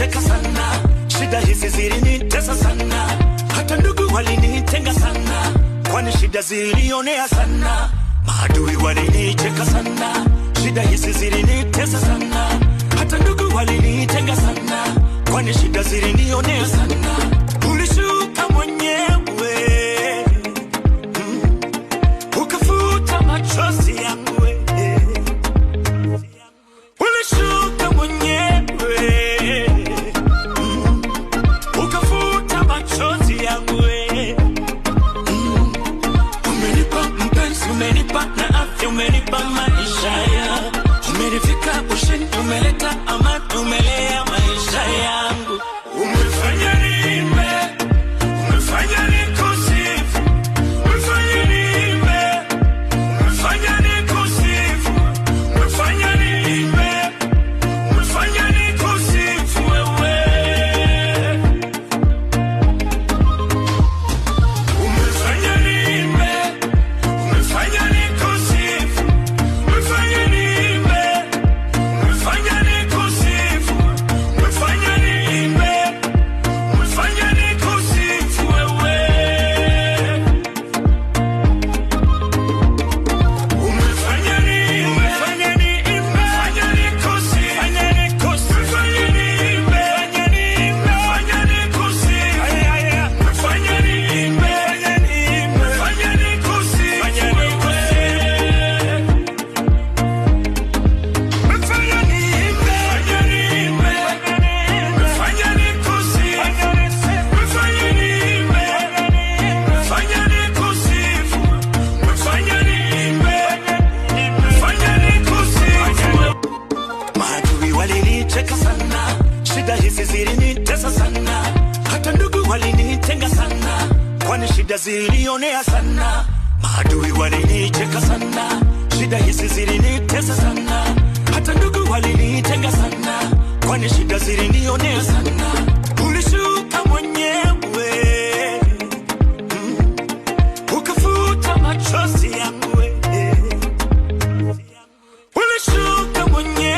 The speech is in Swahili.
walinicheka sana, shida hizi zilinitesa sana, hata ndugu walinitenga sana, kwani shida zilionea sana. Maadui walinicheka sana, shida hizi zilinitesa sana, hata ndugu walinitenga sana, kwani shida zilinionea sana. Ulishuka mwenyewe, ukafuta machozi yangu. Ulishuka mwenyewe, ukafuta machozi yangu. Umenipa mpenzi, umenipa na afya, umenipa maisha ya, umenifika ushindi, umeleta amani, umelea maisha yangu. Umefanya nime, umefanya nikusifu, umefanya nime, umefanya nikusifu, umefanya nime, umefanya nikusifu wewe. Umefanya nime, umefanya nikusifu, umefanya nime, umefanya nikusifu, umefanya nime, umefanya nikusifu wewe. Umefanya nime, umefanya nime, umefanya nikusifu, umefanya nikusifu, umefanya nime, umefanya nikusifu, umefanya nime, umefanya nikusifu wewe. Maadui walinicheka sana, shida hizi zilinitesa sana, hata ndugu walinitenga sana, kwani shida zilionea sana. Maadui walinicheka sana, shida hizi zilinitesa sana, hata ndugu walinitenga sana, kwani shida zilinionea sana. Ulishuka mwenyewe, ukafuta machozi yangu. Ulishuka mwenyewe,